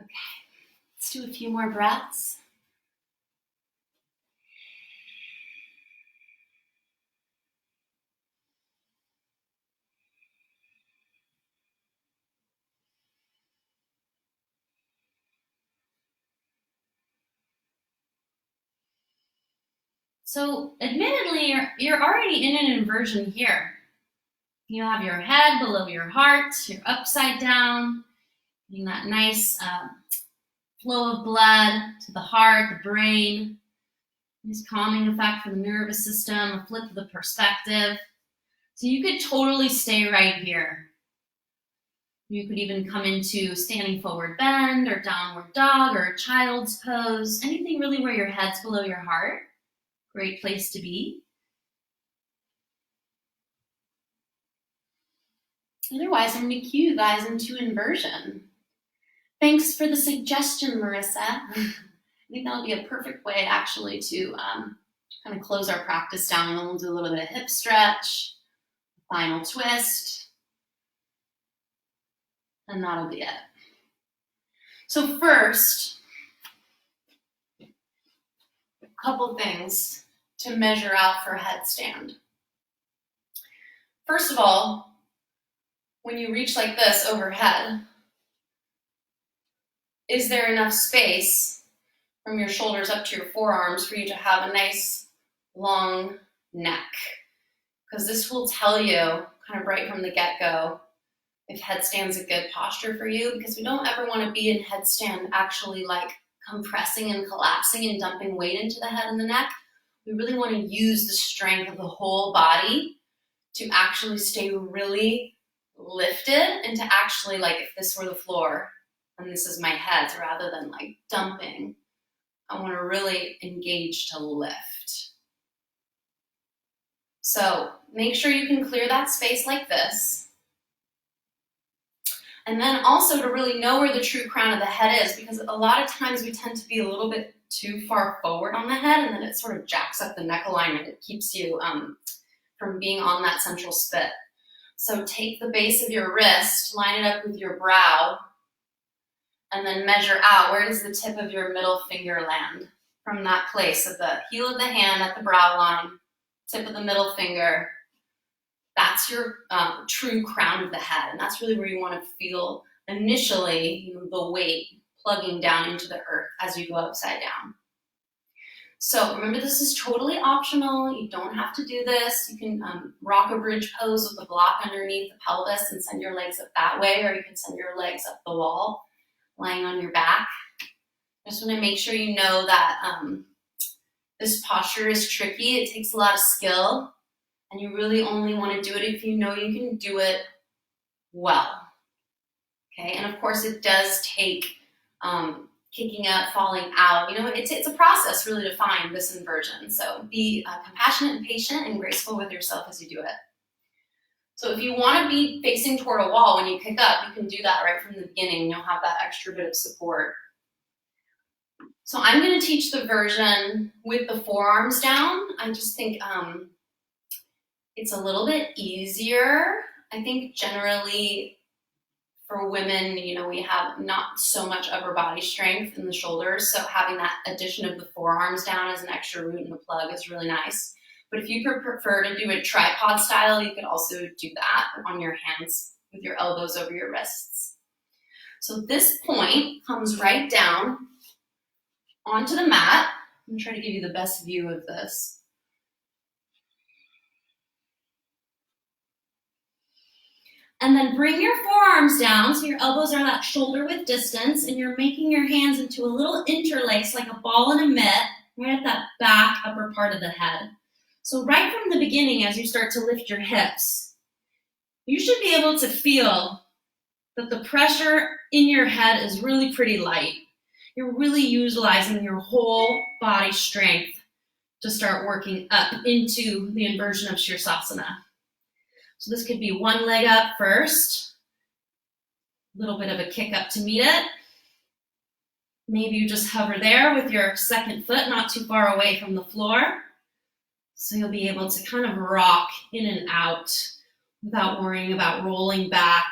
Okay, let's do a few more breaths. So admittedly, you're already in an inversion here. You have your head below your heart, you're upside down, getting that nice flow of blood to the heart, the brain, nice calming effect for the nervous system, a flip of the perspective. So you could totally stay right here. You could even come into standing forward bend or downward dog or child's pose, anything really where your head's below your heart. Great place to be. Otherwise, I'm going to cue you guys into inversion. Thanks for the suggestion, Marissa. I think that'll be a perfect way actually to kind of close our practice down, and then we'll do a little bit of hip stretch, final twist, and that'll be it. So first, a couple things to measure out for headstand. First of all, when you reach like this overhead, is there enough space from your shoulders up to your forearms for you to have a nice long neck? Because this will tell you kind of right from the get-go if headstand's a good posture for you, because we don't ever want to be in headstand actually like compressing and collapsing and dumping weight into the head and the neck. We really want to use the strength of the whole body to actually stay really lifted and to actually, like, if this were the floor and this is my head, rather than like dumping, I want to really engage to lift. So make sure you can clear that space like this. And then also to really know where the true crown of the head is, because a lot of times we tend to be a little bit too far forward on the head, and then it sort of jacks up the neck alignment. It keeps you from being on that central spit. So take the base of your wrist, line it up with your brow, and then measure out, where does the tip of your middle finger land? From that place of the heel of the hand at the brow line, tip of the middle finger. That's your true crown of the head. And that's really where you want to feel initially the weight plugging down into the earth as you go upside down. So remember, this is totally optional. You don't have to do this. You can rock a bridge pose with the block underneath the pelvis and send your legs up that way, or you can send your legs up the wall, lying on your back. Just want to make sure you know that this posture is tricky. It takes a lot of skill, and you really only want to do it if you know you can do it well. Okay, and of course it does take kicking up, falling out. You know, it's a process really to find this inversion. So be compassionate and patient and graceful with yourself as you do it. So if you want to be facing toward a wall when you kick up, you can do that right from the beginning. You'll have that extra bit of support. So I'm going to teach the version with the forearms down. I just think it's a little bit easier. I think generally for women, you know, we have not so much upper body strength in the shoulders, so having that addition of the forearms down as an extra root in the plug is really nice. But if you prefer to do a tripod style, you could also do that on your hands with your elbows over your wrists. So this point comes right down onto the mat. I'm gonna try to give you the best view of this. And then bring your forearms down so your elbows are that shoulder width distance, and you're making your hands into a little interlace like a ball and a mitt right at that back upper part of the head. So right from the beginning, as you start to lift your hips, you should be able to feel that the pressure in your head is really pretty light. You're really utilizing your whole body strength to start working up into the inversion of Sirsasana. So this could be one leg up first, a little bit of a kick up to meet it. Maybe you just hover there with your second foot not too far away from the floor. So you'll be able to kind of rock in and out without worrying about rolling back.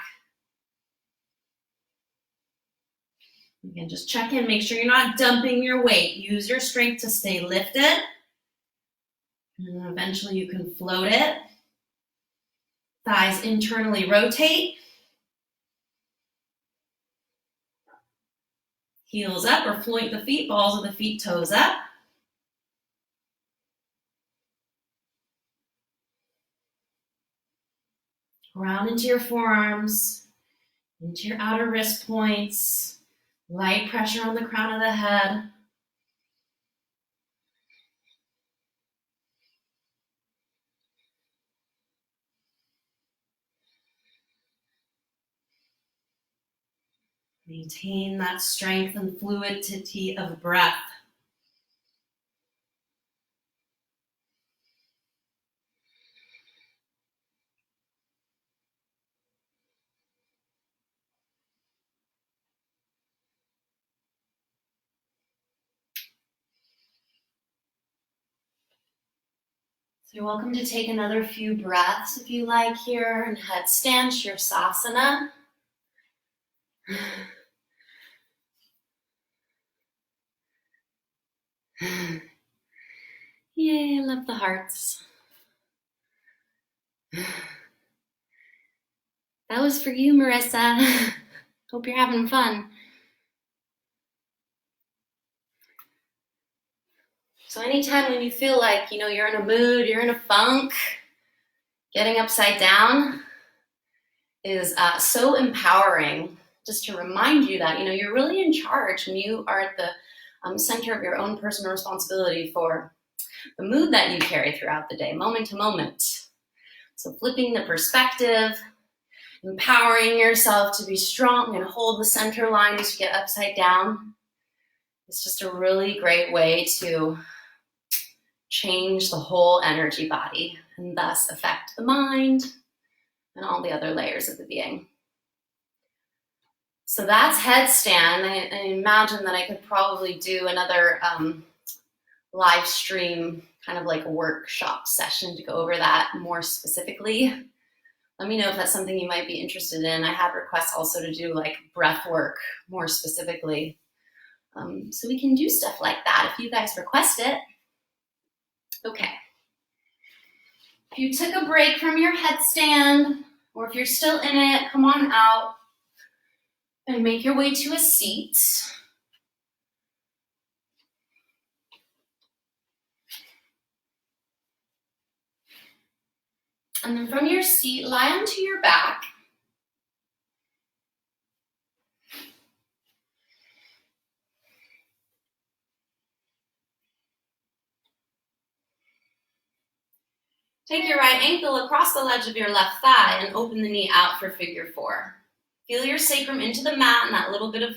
Again, just check in, make sure you're not dumping your weight. Use your strength to stay lifted. And then eventually you can float it. Thighs internally rotate. Heels up or float the feet, balls of the feet, toes up. Ground into your forearms, into your outer wrist points. Light pressure on the crown of the head. Maintain that strength and fluidity of breath. So you're welcome to take another few breaths if you like here in headstand, Shirsasana. Yay, I love the hearts. That was for you, Marissa. Hope you're having fun. So anytime when you feel like, you're in a mood, you're in a funk, getting upside down is so empowering, just to remind you that, you're really in charge and you are at the center of your own personal responsibility for the mood that you carry throughout the day, moment to moment. So flipping the perspective, empowering yourself to be strong and hold the center line as you get upside down. It's just a really great way to change the whole energy body and thus affect the mind and all the other layers of the being. So that's headstand. I imagine that I could probably do another live stream, kind of like a workshop session to go over that more specifically. Let me know if that's something you might be interested in. I had requests also to do like breath work more specifically. So we can do stuff like that if you guys request it. Okay. If you took a break from your headstand, or if you're still in it, come on out and make your way to a seat. And then from your seat, lie onto your back. Take your right ankle across the ledge of your left thigh and open the knee out for figure four. Feel your sacrum into the mat and that little bit of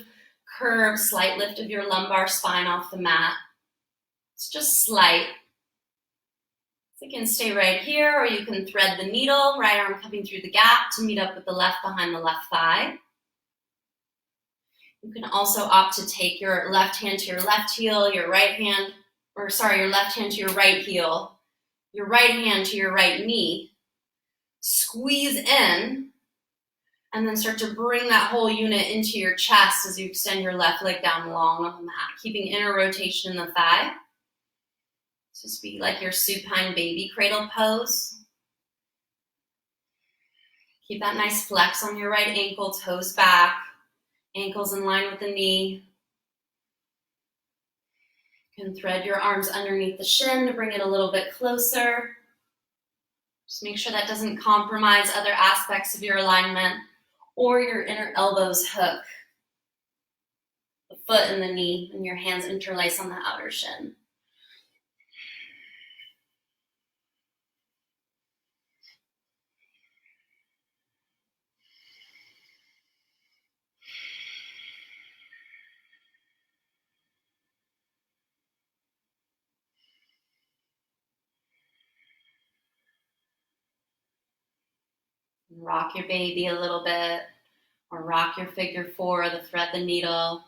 curve, slight lift of your lumbar spine off the mat. It's just slight. So you can stay right here, or you can thread the needle, right arm coming through the gap to meet up with the left behind the left thigh. You can also opt to take your left hand to your left heel, your left hand to your right heel, your right hand to your right knee. Squeeze in, and then start to bring that whole unit into your chest as you extend your left leg down long on the mat, keeping inner rotation in the thigh. So just be like your supine baby cradle pose. Keep that nice flex on your right ankle, toes back, ankles in line with the knee. You can thread your arms underneath the shin to bring it a little bit closer. Just make sure that doesn't compromise other aspects of your alignment or your inner elbows hook, the foot and the knee, and your hands interlace on the outer shin. Rock your baby a little bit, or rock your figure four, the thread the needle.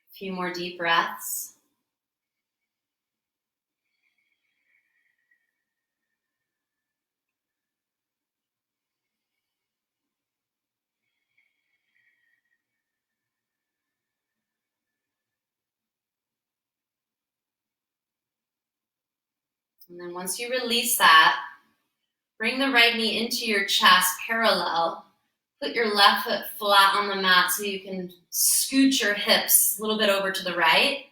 A few more deep breaths. And then once you release that, bring the right knee into your chest parallel. Put your left foot flat on the mat so you can scoot your hips a little bit over to the right.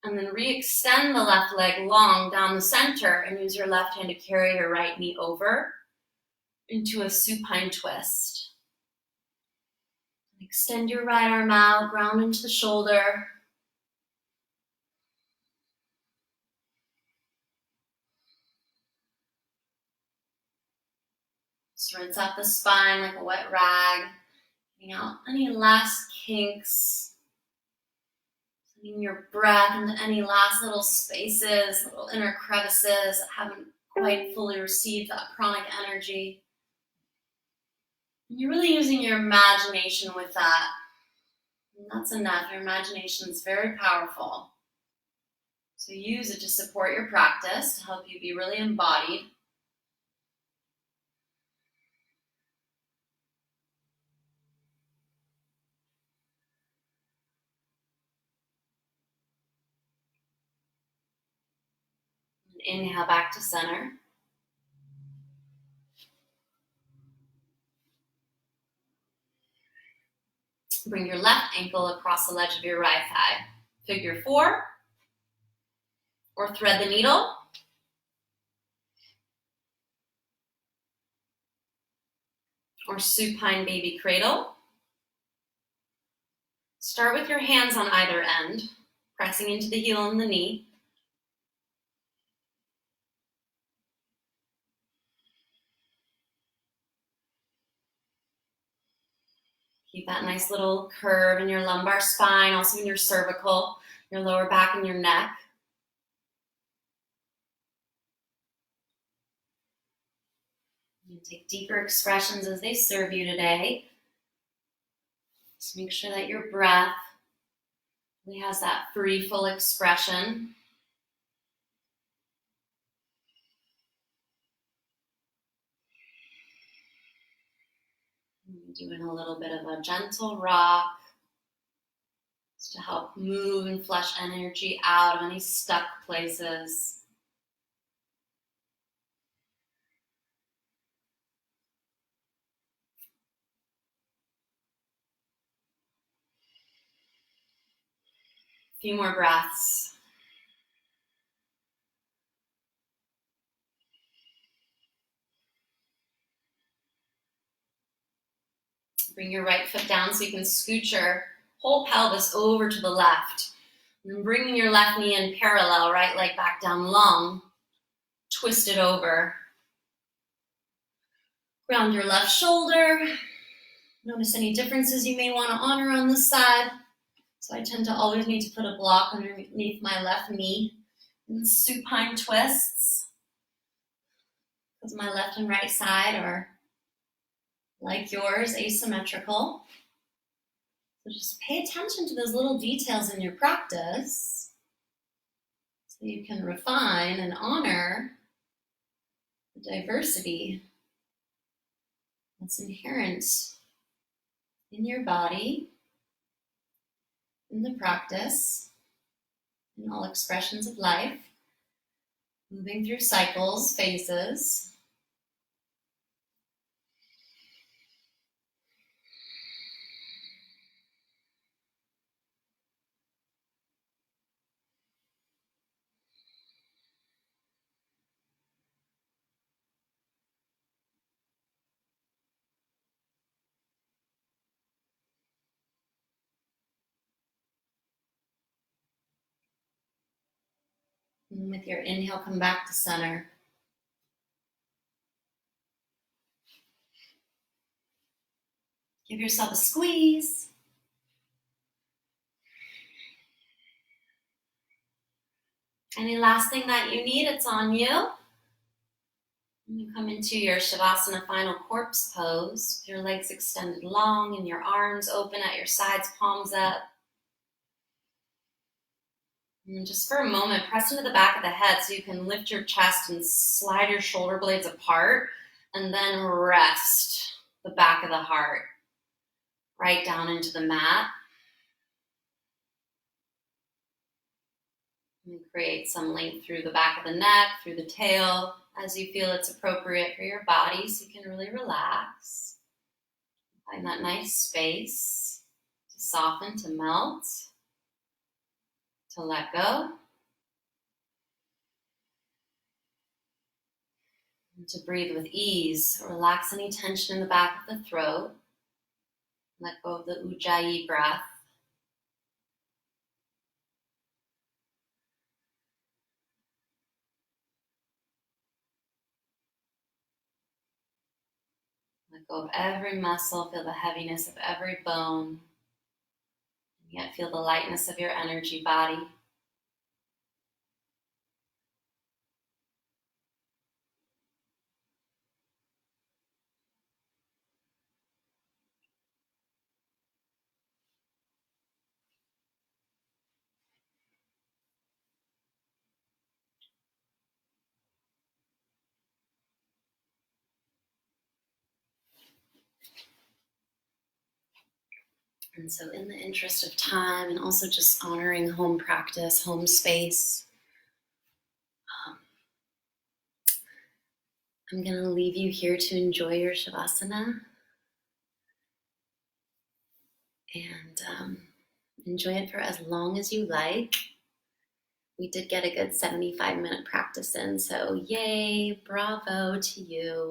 And then re-extend the left leg long down the center and use your left hand to carry your right knee over into a supine twist. Extend your right arm out, ground into the shoulder. Just rinse out the spine like a wet rag. Getting out any last kinks. Sending your breath into any last little spaces, little inner crevices that haven't quite fully received that pranic energy. And you're really using your imagination with that. And that's enough. Your imagination is very powerful. So use it to support your practice, to help you be really embodied. And inhale back to center. Bring your left ankle across the ledge of your right thigh. Figure 4, or thread the needle. Or supine baby cradle. Start with your hands on either end, pressing into the heel and the knee. Keep that nice little curve in your lumbar spine, also in your cervical, your lower back and your neck. You take deeper expressions as they serve you today. Just make sure that your breath really has that free, full expression. Doing a little bit of a gentle rock just to help move and flush energy out of any stuck places. A few more breaths. Bring your right foot down so you can scoot your whole pelvis over to the left. And then bringing your left knee in parallel, right leg back down long. Twist it over. Ground your left shoulder. Notice any differences you may want to honor on this side. So I tend to always need to put a block underneath my left knee in supine twists, because my left and right side are, like yours, asymmetrical. So just pay attention to those little details in your practice so you can refine and honor the diversity that's inherent in your body, in the practice, in all expressions of life, moving through cycles, phases. And with your inhale, come back to center. Give yourself a squeeze. Any last thing that you need, it's on you. And you come into your Shavasana final corpse pose. Your legs extended long and your arms open at your sides, palms up. And just for a moment, press into the back of the head so you can lift your chest and slide your shoulder blades apart, and then rest the back of the heart right down into the mat. And create some length through the back of the neck, through the tail, as you feel it's appropriate for your body, so you can really relax. Find that nice space to soften, to melt, to let go. And to breathe with ease. Relax any tension in the back of the throat. Let go of the Ujjayi breath. Let go of every muscle. Feel the heaviness of every bone. And yet feel the lightness of your energy body. And so in the interest of time and also just honoring home practice, home space, I'm going to leave you here to enjoy your Shavasana and enjoy it for as long as you like. We did get a good 75-minute practice in, so yay, bravo to you.